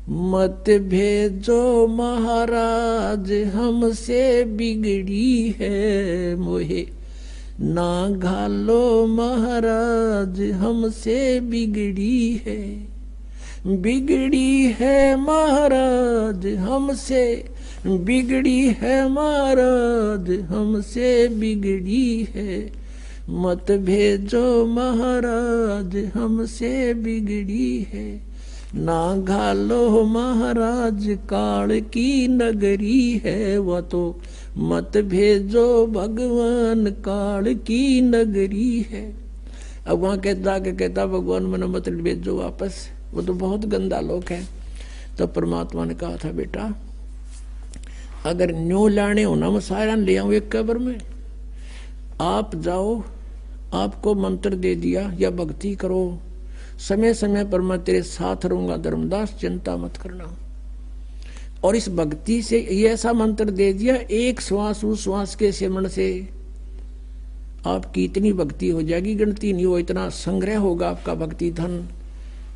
मत भेजो महाराज हमसे बिगड़ी है मोहे, ना घालो महाराज हमसे बिगड़ी है। बिगड़ी है महाराज हमसे, बिगड़ी है महाराज हमसे बिगड़ी है। मत भेजो महाराज हमसे बिगड़ी है, ना घालो महाराज काल की नगरी है। वह तो मत भेजो भगवान काल की नगरी है। अब वहां कहता के कहता भगवान मैंने मत भेजो वापस, वो तो बहुत गंदा लोग है। तो परमात्मा ने कहा था बेटा अगर न्यू लाने हो ना मैं सारा ले आऊं एक कब्र में, आप जाओ, आपको मंत्र दे दिया या भक्ति करो, समय समय पर मैं तेरे साथ रहूंगा धर्मदास, चिंता मत करना। और इस भक्ति से ये ऐसा मंत्र दे दिया, एक श्वास उस श्वास के सिमरण से आपकी इतनी भक्ति हो जाएगी गिनती नहीं हो, इतना संग्रह होगा आपका भक्ति धन,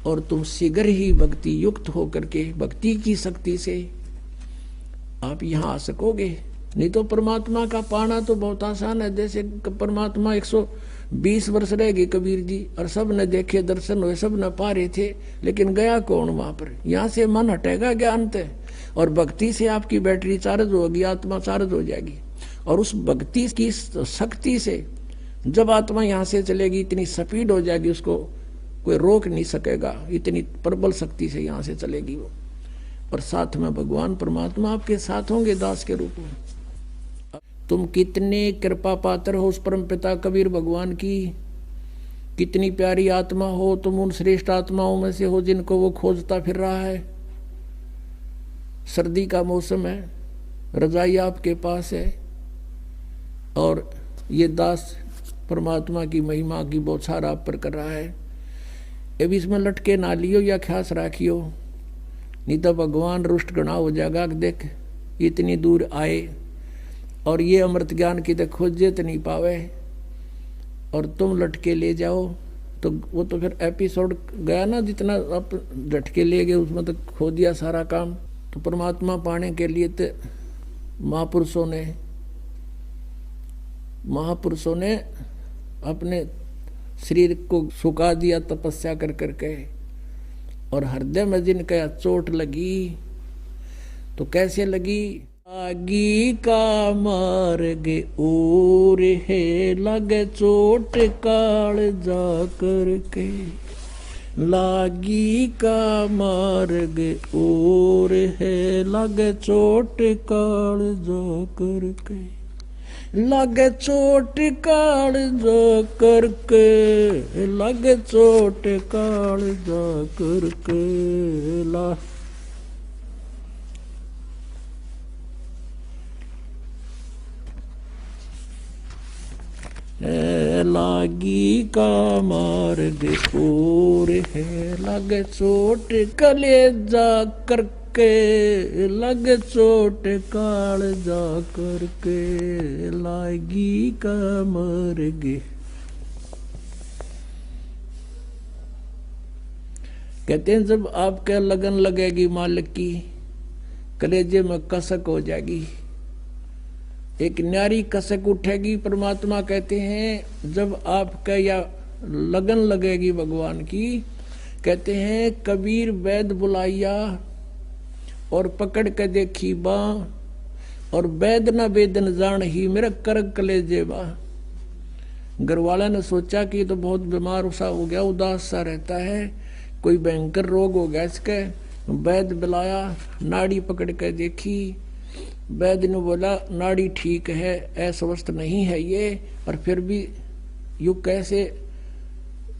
और तुम शीघ्र ही भक्ति युक्त होकर के भक्ति की शक्ति से आप यहाँ आ सकोगे। नहीं तो परमात्मा का पाना तो बहुत आसान है। जैसे परमात्मा 120 वर्ष रह गए कबीर जी, और सब ने देखे दर्शन हुए, सब न पा रहे थे, लेकिन गया कौन वहां पर। यहाँ से मन हटेगा ज्ञान ते, और भक्ति से आपकी बैटरी चार्ज होगी, आत्मा चार्ज हो जाएगी। और उस भक्ति की शक्ति से जब आत्मा यहाँ से चलेगी इतनी स्पीड हो जाएगी, उसको कोई रोक नहीं सकेगा, इतनी प्रबल शक्ति से यहाँ से चलेगी वो। और साथ में भगवान परमात्मा आपके साथ होंगे दास के रूप में। तुम कितने कृपा पात्र हो उस परम पिता कबीर भगवान की, कितनी प्यारी आत्मा हो तुम, उन श्रेष्ठ आत्माओं में से हो जिनको वो खोजता फिर रहा है। सर्दी का मौसम है, रजाई आपके पास है, और ये दास परमात्मा की महिमा की बौछार आप पर कर रहा है। अब इसमें लटके ना लियो या ख्यास राखियो, नहीं तो भगवान रुष्ट गणा हो जाएगा। देख इतनी दूर आए और ये अमृत ज्ञान की तो खोजे तो नहीं पावे, और तुम लटके ले जाओ, तो वो तो फिर एपिसोड गया ना, जितना आप लटके ले गए उसमें तो खो दिया सारा काम। तो परमात्मा पाने के लिए तो महापुरुषों ने अपने शरीर को सुखा दिया तपस्या कर करके, और हृदय में जिनका चोट लगी तो कैसे लगी। लागी का मार्ग और है लगे चोट काल जा करके, लागी का मार्ग और है लगे चोट काल जा करके, लगे चोट काल जा करके, लगे चोट काल जा करके। लागी का मार्ग और है लगे चोट कलेजा करके, लगे चोट काल जा करके, लागी का मार्ग। कहते हैं जब आपके लगन लगेगी मालिक की, कलेजे में कसक हो जाएगी, एक न्यारी कसक उठेगी। परमात्मा कहते हैं जब आपका या लगन लगेगी भगवान की, कहते हैं कबीर वैद बुलाइया और पकड़ के देखी बा, और वैद न वेदन जान ही मेरा करक कलेजे बा। घर वाला ने सोचा कि तो बहुत बीमार सा हो गया, उदास सा रहता है, कोई भयंकर रोग हो गया इसके। वैद बुलाया, नाड़ी पकड़ के देखी, वैद्य ने बोला नाड़ी ठीक है, अस्वस्थ नहीं है ये, और फिर भी युग कैसे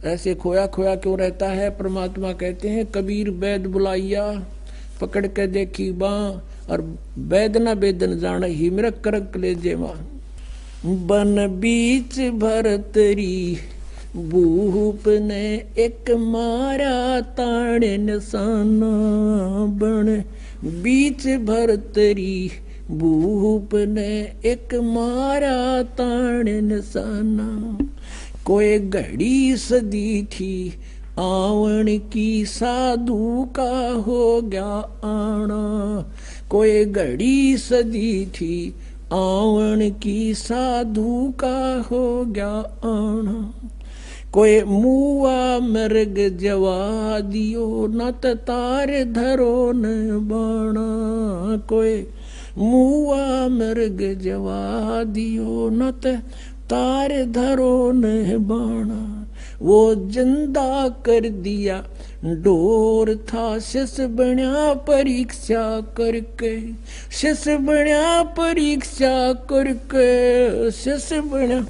ऐसे खोया खोया क्यों रहता है। परमात्मा कहते हैं कबीर वैद्य बुलाइया पकड़ के देखी बाँ, और वैद्य न वेदन जान ही मेरा करक ले जेवा। बन बीच भरतरी भूप ने एक मारा ताण निशाना, बन बीच भरतरी भूप ने एक मारा ताण निशाना। कोई घड़ी सदी थी आवन की साधु का हो गया आना। कोई घड़ी सदी थी आवन की साधु का हो गया आना। कोई मुआ मृग जवा दियो न तार धरो न बाणा। कोई मुआ मृग जवा दियो न तार धरो न बाणा। वो जिंदा कर दिया डोर था शिष बण्या परीक्षा करके। शिष बण्या परीक्षा करके। शिष बण्या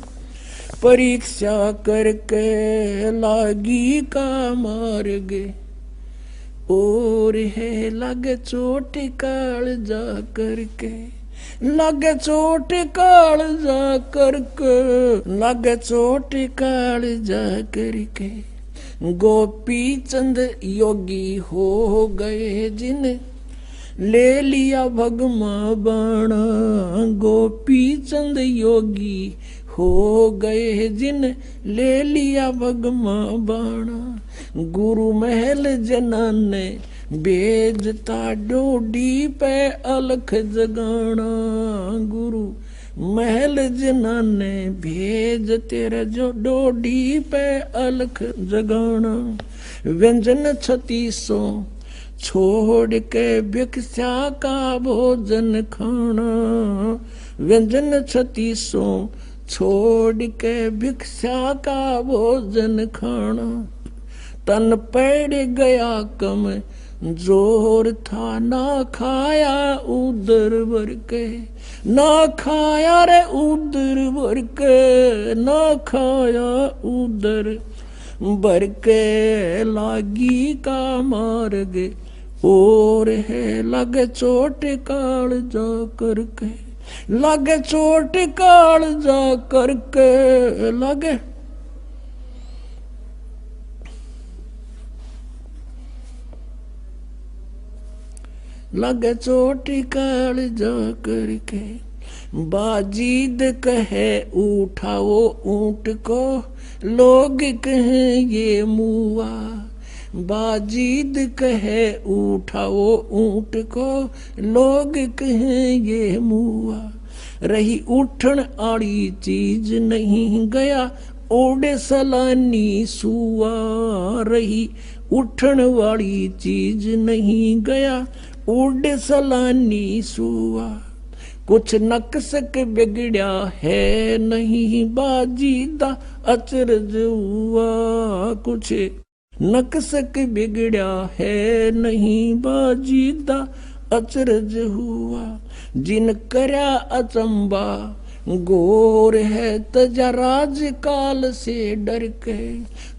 परीक्षा करके लागी का मार्ग। और है लग चोट काल जा करके। लग चोट काल जा करके। लग चोट काल जा करके। गोपी चंद योगी हो गए जिन ले लिया भगमा बाणा। गोपी चंद योगी हो गए जिन ले लिया भगमा बाणा। गुरु महल जनान ने बेजता डोडी पे अलख जगाना। गुरु महल जनान ने भेज तेरे जो डोडी पे अलख जगाना। व्यंजन 3600 छोड़ के भिक्षा का भोजन खाना। व्यंजन 3600 छोड़ के भिक्षा का भोजन खाना। तन पड़ गया कम जोर था ना खाया उदर भर के। ना खाया रे उदर भर के। ना खाया उदर भर के लागी का मार्ग। और है लग चोट काल जा करके। लग चोट काल जा करके। लगे लग चोट काल जा करके। बाजीद कहे उठाओ ऊंट को लोग कहें ये मुआ। बाजीद कहे उठाओ ऊंट को लोग कहें ये मुआ। रही उठन आड़ी चीज नहीं गया ओडे सलानी सुआ। रही उठन वाली चीज नहीं गया ओडे सलानी सुआ। कुछ नक्सक बिगड़या है नहीं बाजीदा अचरज हुआ। कुछ नक्सक बिगड़या है नहीं बाजीदा अचरज हुआ। जिन करया अचंबा गोर है तजा राज काल से डर के।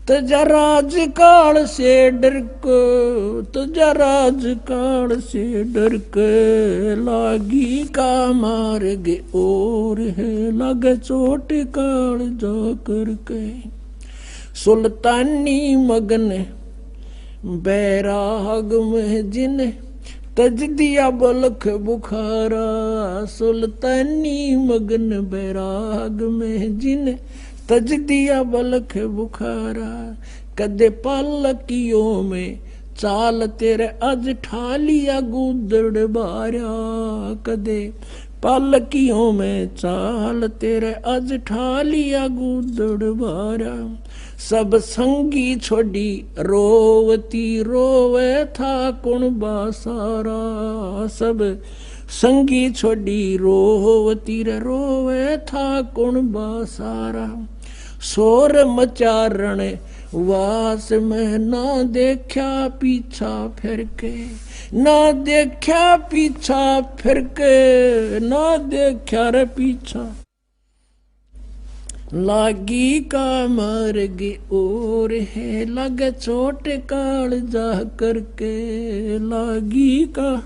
तजा राज काल से डर के। तजा राज काल से डर के लागी का मार्ग। और है लग चोट काल जा करके। सुल्तानी मगन बैराग में जिन तज दिया बलख बुखारा। सुल्तानी मगन बैराग में जिन तज दिया बलख बुखारा। कदे पालकियों में चाल तेरे अज ठा लिया गुदड़ बारा। कदे पालकियों में चाल तेरे अज ठा लिया गुदड़ बारा। सब संगी छोड़ी रोवती रोवे था कुण बासारा। सब संगी छोड़ी रोवती रोवे था कुण बासारा। शोर मचारण वास में ना देखा पीछा फिर के। ना देखा पीछा फिर के। ना देखा रे पीछा लागी का मार्ग। और है लग चोट काल जा करके। लागी का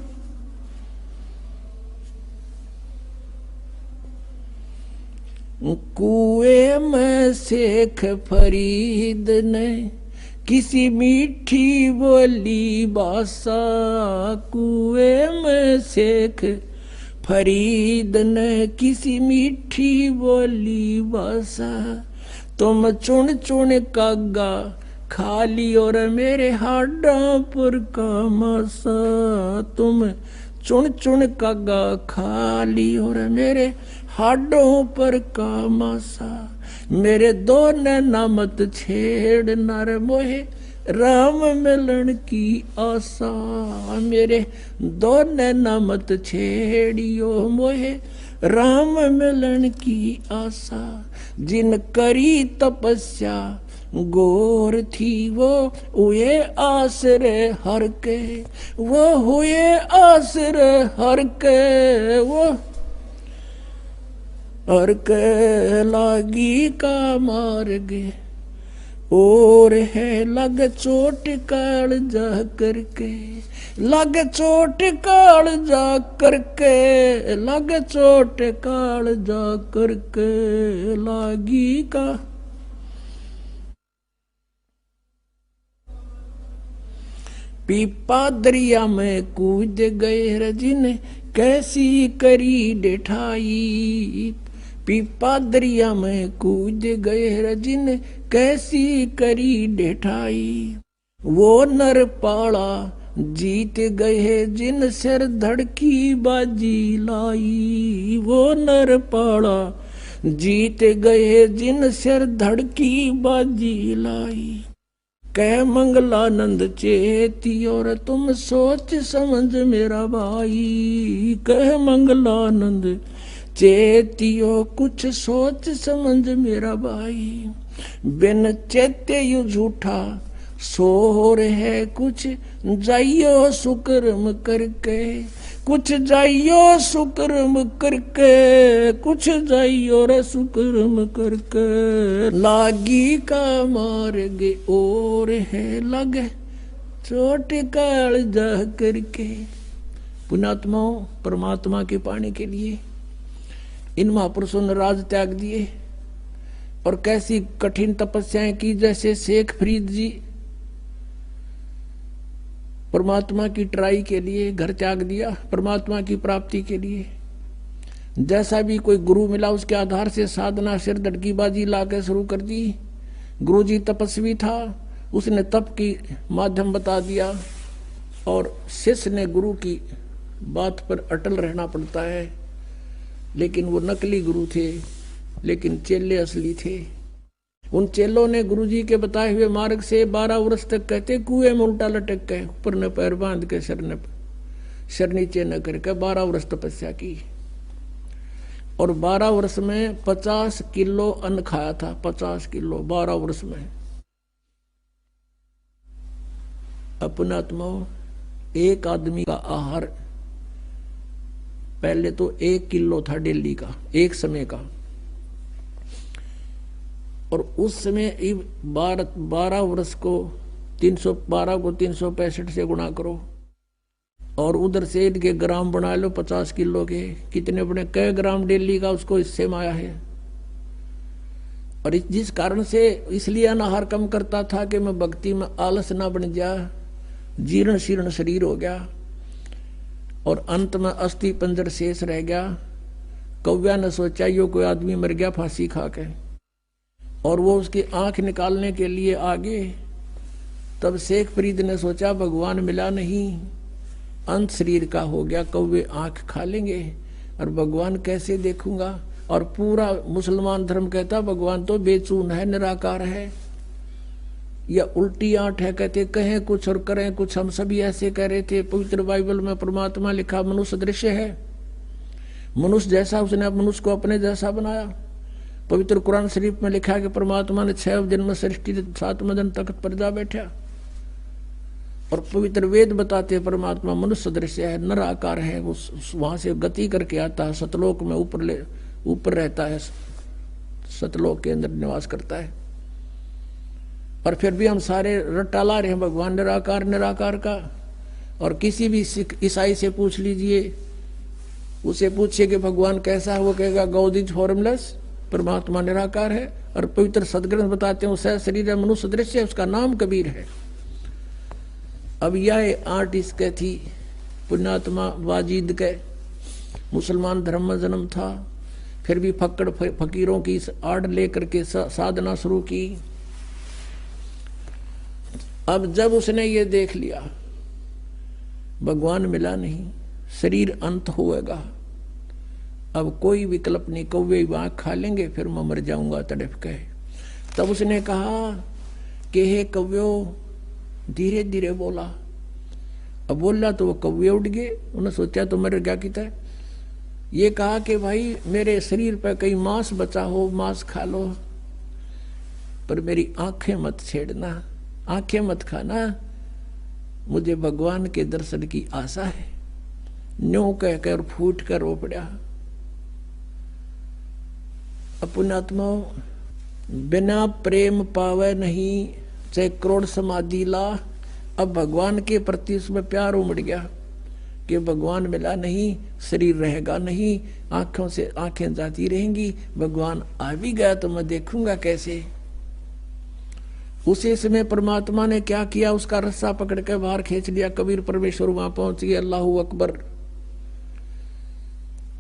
कुएं में शेख फरीद ने किसी मीठी बोली बासा। कुएं में शेख फरीद ने किसी मीठी बोली बासा। तुम चुन चुन कागा खाली और मेरे हाडों पर का मासा तुम चुन चुन कागा खाली और मेरे हाडों पर का मासा मेरे दो नैना मत छेड़ नर मोहे राम मिलन की आशा मेरे दो नैना मत छेड़ियो मोहे राम मिलन की आशा जिन करी तपस्या गोर थी वो हुए आसरे हर के वो हुए आसरे हर के वो हर के लागी का मार गे और है लग चोट काल जा करके लग चोट काल जा करके लग चोट काल जा करके लागी का पीपा दरिया में कूद गए रजिन कैसी करी डिठाई पीपा दरिया में कूद गए रजिन कैसी करी डिठाई वो नर पाला जीत गए जिन सिर धड़की बाजी लाई वो नर पाला जीत गए जिन सिर धड़की बाजी लाई कह मंगलानंद चेती और तुम सोच समझ मेरा भाई कह मंगलानंद चेतियो कुछ सोच समझ मेरा भाई बिन चेते यू झूठा सोर है कुछ जाइयो सुकर्म करके कुछ जाइयो सुकर्म करके कुछ जाइयो रे सुकर्म करके लागी का मार्गे और है लगे चोट काल जा करके पुण्यात्माओं परमात्मा के पाने के लिए इन महापुरुषों ने राज त्याग दिए और कैसी कठिन तपस्याएं की जैसे शेख फरीद जी परमात्मा की ट्राई के लिए घर त्याग दिया परमात्मा की प्राप्ति के लिए जैसा भी कोई गुरु मिला उसके आधार से साधना सिर धड़कीबाजी लाकर शुरू कर दी गुरु जी तपस्वी था उसने तप की माध्यम बता दिया और शिष्य ने गुरु की बात पर अटल रहना पड़ता है लेकिन वो नकली गुरु थे लेकिन चेले असली थे उन चेलों ने गुरुजी के बताए हुए मार्ग से 12 वर्ष तक कहते कुएं में उल्टा लटक के ऊपर न पैर बांध के सिर नीचे न करके 12 वर्ष तपस्या की और 12 वर्ष में 50 किलो अन्न खाया था 50 किलो 12 वर्ष में अपनात्माओं एक आदमी का आहार पहले तो 1 किलो था डेली का एक समय का और उस समय 12 वर्ष को 312 को 365 से गुणा करो और उधर से इनके ग्राम बना लो 50 किलो के कितने बने कई ग्राम डेली का उसको इससे माया है और जिस कारण से इसलिए अनाहार कम करता था कि मैं भक्ति में आलस ना बन जा जीर्ण शीर्ण शरीर हो गया और अंत में अस्थि पंजर शेष रह गया कौव्या ने सोचा यो कोई आदमी मर गया फांसी खा के और वो उसकी आंख निकालने के लिए आगे तब शेख फरीद ने सोचा भगवान मिला नहीं अंत शरीर का हो गया कौवे आंख खा लेंगे और भगवान कैसे देखूंगा और पूरा मुसलमान धर्म कहता भगवान तो बेचून है निराकार है या उल्टी आंट है कहते कहें कुछ और करें कुछ हम सभी ऐसे कह रहे थे पवित्र बाइबल में परमात्मा लिखा मनुष्य दृश्य है मनुष्य जैसा उसने मनुष्य को अपने जैसा बनाया पवित्र कुरान शरीफ में लिखा कि परमात्मा ने 6 दिन में सृष्टि 7वें दिन तख्त पर जा बैठा और पवित्र वेद बताते परमात्मा मनुष्य दृश्य है निराकार है वो वहां से गति करके आता है सतलोक में ऊपर रहता है सतलोक के अंदर निवास करता है और फिर भी हम सारे रट्टा ला रहे हैं भगवान निराकार का और किसी भी सिख ईसाई से पूछ लीजिए उसे पूछिए कि भगवान कैसा है वो कहेगा गॉड इज फॉर्मलेस परमात्मा निराकार है और पवित्र सदग्रंथ बताते हैं उसका शरीर मनुष्य दृश्य है उसका नाम कबीर है अब यह आर्ट इसके थी पुण्यात्मा वाजिद के मुसलमान धर्म में जन्म था फिर भी फक्कड़ फकीरों की आड़ लेकर के साधना शुरू की अब जब उसने ये देख लिया भगवान मिला नहीं, शरीर अंत होएगा, अब कोई विकल्प नहीं, कौवे आँख खा लेंगे, फिर मैं मर जाऊंगा तड़प के। तब उसने कहा कि हे कव्यो, धीरे धीरे बोला। अब बोला तो वो कौवे उड़ गए, उन्हें सोचा तो मर गया किता है। ये कहा कि भाई मेरे शरीर पर कहीं मांस बचा हो, मांस खा लो, पर मेरी आंखें मत छेड़ना, आंखें मत खाना, मुझे भगवान के दर्शन की आशा है। न्यों कहकर फूट कर रो पड़ा। पुण्यात्मा, बिना प्रेम पावे नहीं, चाहे करोड़ समाधि ला। अब भगवान के प्रति उसमें प्यार उमड़ गया कि भगवान मिला नहीं, शरीर रहेगा नहीं, आंखों से आंखें जाती रहेंगी, भगवान आ भी गया तो मैं देखूंगा कैसे। उसी समय परमात्मा ने क्या किया, उसका रस्सा पकड़ के बाहर खींच लिया। कबीर परमेश्वर वहां पहुंच गए, अल्लाहू अकबर,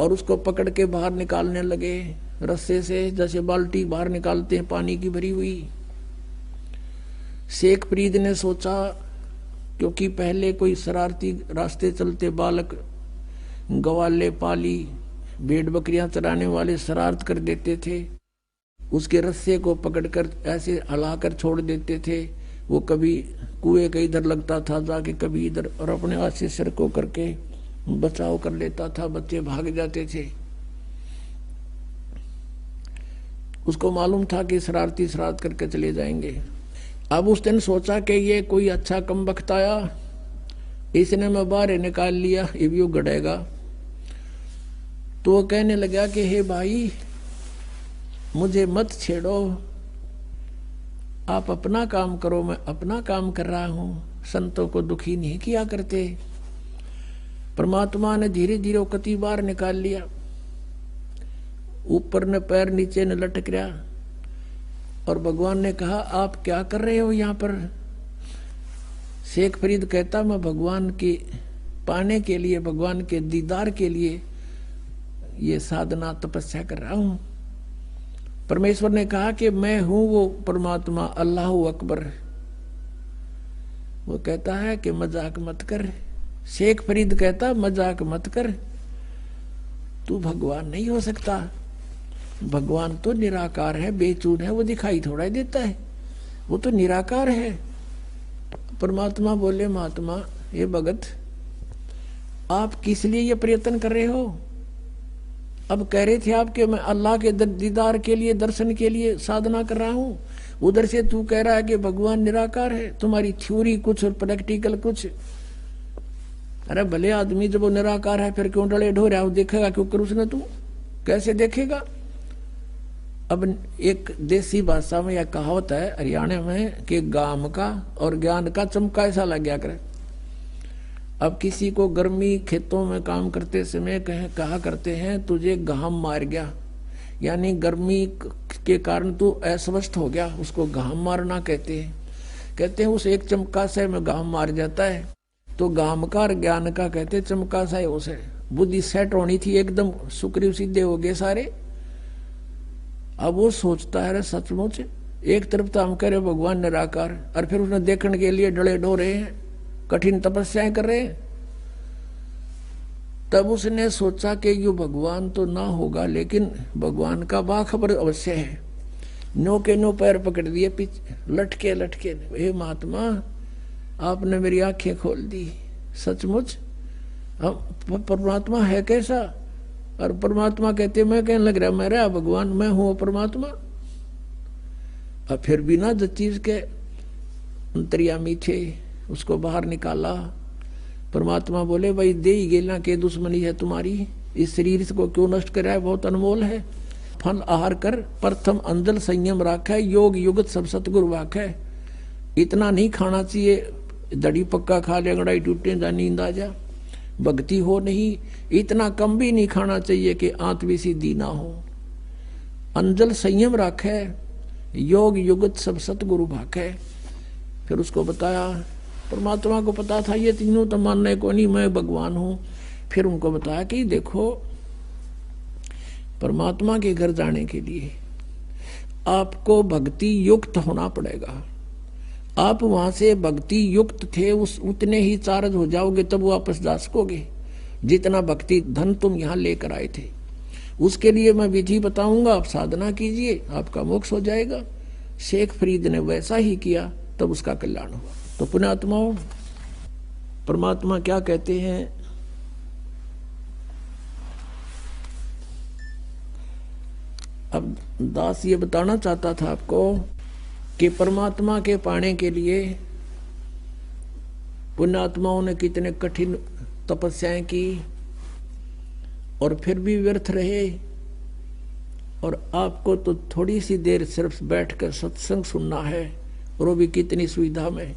और उसको पकड़ के बाहर निकालने लगे रस्से से, जैसे बाल्टी बाहर निकालते हैं पानी की भरी हुई। शेख फरीद ने सोचा, क्योंकि पहले कोई शरारती रास्ते चलते बालक, गवाले पाली भेड़ बकरियां चराने वाले शरारत कर देते थे, उसके रस्से को पकड़कर ऐसे हिलाकर छोड़ देते थे। वो कभी कुएं के इधर लगता था जाके, कभी इधर, और अपने हाथ से सिर को करके बचाव कर लेता था, बच्चे भाग जाते थे। उसको मालूम था कि शरारती शरारत करके चले जाएंगे। अब उस दिन सोचा कि ये कोई अच्छा कमबख्त आया, इसने मैं बाहर निकाल लिया, ये भी गड़ेगा। तो वो कहने लगा कि हे भाई, मुझे मत छेड़ो, आप अपना काम करो, मैं अपना काम कर रहा हूं, संतों को दुखी नहीं किया करते। परमात्मा ने धीरे धीरे कति बार निकाल लिया, ऊपर न पैर नीचे न लटक रहा, और भगवान ने कहा आप क्या कर रहे हो यहाँ पर। शेख फरीद कहता, मैं भगवान के पाने के लिए, भगवान के दीदार के लिए ये साधना तपस्या कर रहा हूं। परमेश्वर ने कहा कि मैं हूं वो परमात्मा, अल्लाहू अकबर। वो कहता है कि मजाक मत कर। शेख फरीद कहता, मजाक मत कर, तू भगवान नहीं हो सकता, भगवान तो निराकार है, बेचून है, वो दिखाई थोड़ा ही देता है, वो तो निराकार है। परमात्मा बोले, महात्मा ये भगत, आप किस लिए ये प्रयत्न कर रहे हो। अब कह रहे थे आप कि मैं अल्लाह के दीदार के लिए, दर्शन के लिए साधना कर रहा हूं, उधर से तू कह रहा है कि भगवान निराकार है। तुम्हारी थ्योरी कुछ और प्रैक्टिकल कुछ। अरे भले आदमी जब वो निराकार है फिर क्यों डले ढो रहा है, देखेगा क्यों कर उसने, तू कैसे देखेगा। अब एक देसी भाषा में यह कहावत है हरियाणा में कि गाम का और ज्ञान का चमका ऐसा लग गया करे। अब किसी को गर्मी खेतों में काम करते समय कहा करते हैं तुझे घाम मार गया, यानी गर्मी के कारण तू अस्वस्थ हो गया, उसको घाम मारना कहते हैं। कहते हैं उस एक चमका से में घाम मार जाता है। तो घाम का और ज्ञान का कहते चमका सा है, उसे बुद्धि सेट होनी थी, एकदम सुग्रीव सीधे हो गए सारे। अब वो सोचता है सचमुच एक तरफ तो हम कह रहे भगवान निराकार, और फिर उसने देखने के लिए डले डो रहे हैं, कठिन तपस्याएं कर रहे हैं। तब उसने सोचा कि यो भगवान तो ना होगा, लेकिन भगवान का बाखबर अवश्य है। नो के नो पैर पकड़ दिए पीछे, लटके लटके, हे महात्मा आपने मेरी आंखें खोल दी, सचमुच हम परमात्मा है कैसा। और परमात्मा कहते मैं कहने लग रहा मैं रहा भगवान, मैं हूं परमात्मा। और फिर बिना जिस चीज के अंतर्यामी थे उसको बाहर निकाला। परमात्मा बोले भाई दे ही गेला के दुश्मनी है तुम्हारी, इस शरीर को क्यों नष्ट कर रहा है, बहुत अनमोल है। फल आहार कर, प्रथम अंजल संयम राख है, योग युगत सब सतगुरु वाक है। इतना नहीं खाना चाहिए, दड़ी पक्का खा ले अंगड़ाई टूटे जा नींद आ जा, भक्ति हो नहीं। इतना कम भी नहीं खाना चाहिए कि आंत भी सीधी ना हो। अंजल संयम राखे, योग युगत सब सतगुरु भाखे। फिर उसको बताया, परमात्मा को पता था ये तीनों तो मानने को नहीं, मैं भगवान हूं। फिर उनको बताया कि देखो परमात्मा के घर जाने के लिए आपको भक्ति युक्त होना पड़ेगा। आप वहां से भक्ति युक्त थे, उस उतने ही चार्ज हो जाओगे तब वापस जा सकोगे जितना भक्ति धन तुम यहाँ लेकर आए थे। उसके लिए मैं विधि बताऊंगा, आप साधना कीजिए, आपका मोक्ष हो जाएगा। शेख फरीद ने वैसा ही किया, तब उसका कल्याण हुआ। तो पुण्यात्माओं, परमात्मा क्या कहते हैं, अब दास ये बताना चाहता था आपको कि परमात्मा के पाने के लिए पुण्यात्माओं ने कितने कठिन तपस्याएं की और फिर भी व्यर्थ रहे। और आपको तो थोड़ी सी देर सिर्फ बैठकर सत्संग सुनना है, और वो भी कितनी सुविधा में।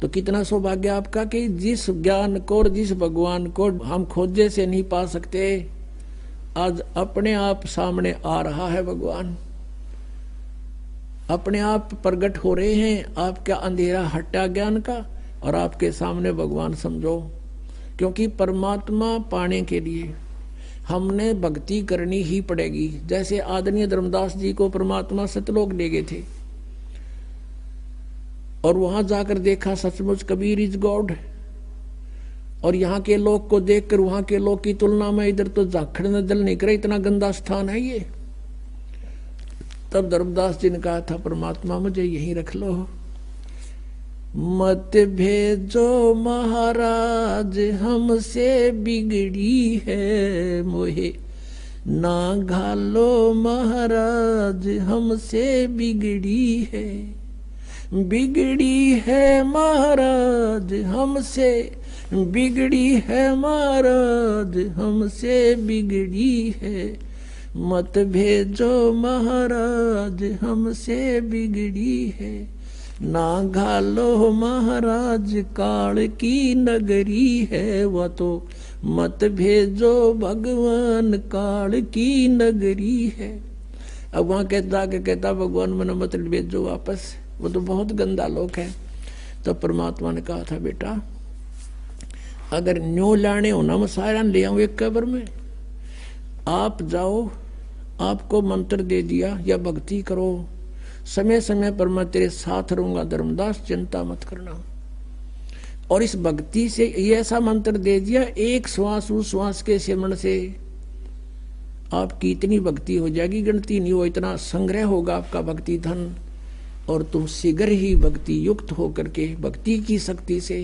तो कितना सौभाग्य आपका कि जिस ज्ञान को और जिस भगवान को हम खोजे से नहीं पा सकते, आज अपने आप सामने आ रहा है भगवान, अपने आप प्रकट हो रहे हैं। आपका अंधेरा हटा ज्ञान का और आपके सामने भगवान समझो। क्योंकि परमात्मा पाने के लिए हमने भक्ति करनी ही पड़ेगी। जैसे आदरणीय धर्मदास जी को परमात्मा सतलोक ले गए थे और वहां जाकर देखा सचमुच कबीर इज गॉड, और यहाँ के लोग को देखकर वहां के लोग की तुलना में इधर तो झाखड़ न जल नहीं करे, इतना गंदा स्थान है ये। तब धर्मदास जी ने कहा था, परमात्मा मुझे यहीं रख लो, मत भेजो महाराज हमसे बिगड़ी है मोहे, ना घालो महाराज हमसे बिगड़ी है, बिगड़ी है महाराज हमसे, बिगड़ी है महाराज हमसे बिगड़ी है, मत भेजो महाराज हमसे बिगड़ी है, ना घालो महाराज काल की नगरी है, वह तो मत भेजो भगवान काल की नगरी है। अब वहां कहता भगवान मन मत भेजो वापस, वो तो बहुत गंदा लोक है। तो परमात्मा ने कहा था, बेटा अगर न्यू लाने हो ना, मैं सारा ले आऊं एक कब्र में, आप जाओ, आपको मंत्र दे दिया या भक्ति करो, समय समय पर मैं तेरे साथ रहूंगा धर्मदास, चिंता मत करना। और इस भक्ति से ये ऐसा मंत्र दे दिया, एक श्वास उस श्वास के सेवन से आपकी इतनी भक्ति हो जाएगी, गिनती नहीं हो, इतना संग्रह होगा आपका भक्ति धन, और तुम शीघ्र ही भक्ति युक्त होकर के भक्ति की शक्ति से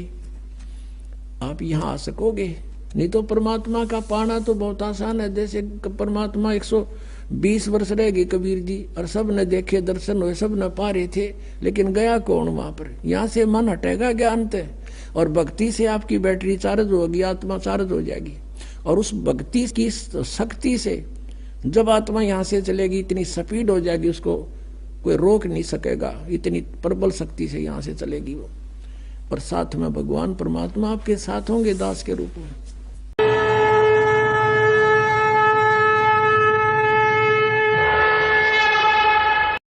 आप यहाँ आ सकोगे। नहीं तो परमात्मा का पाना तो बहुत आसान है। जैसे परमात्मा 120 वर्ष रह गए कबीर जी, और सब ने देखे, दर्शन हुए, सब ने पा रहे थे, लेकिन गया कौन वहां पर। यहाँ से मन हटेगा ज्ञान से, और भक्ति से आपकी बैटरी चार्ज होगी, आत्मा चार्ज हो जाएगी, और उस भक्ति की शक्ति से जब आत्मा यहाँ से चलेगी, इतनी स्पीड हो जाएगी, उसको कोई रोक नहीं सकेगा, इतनी प्रबल शक्ति से यहाँ से चलेगी वो। और साथ में भगवान परमात्मा आपके साथ होंगे दास के रूप में।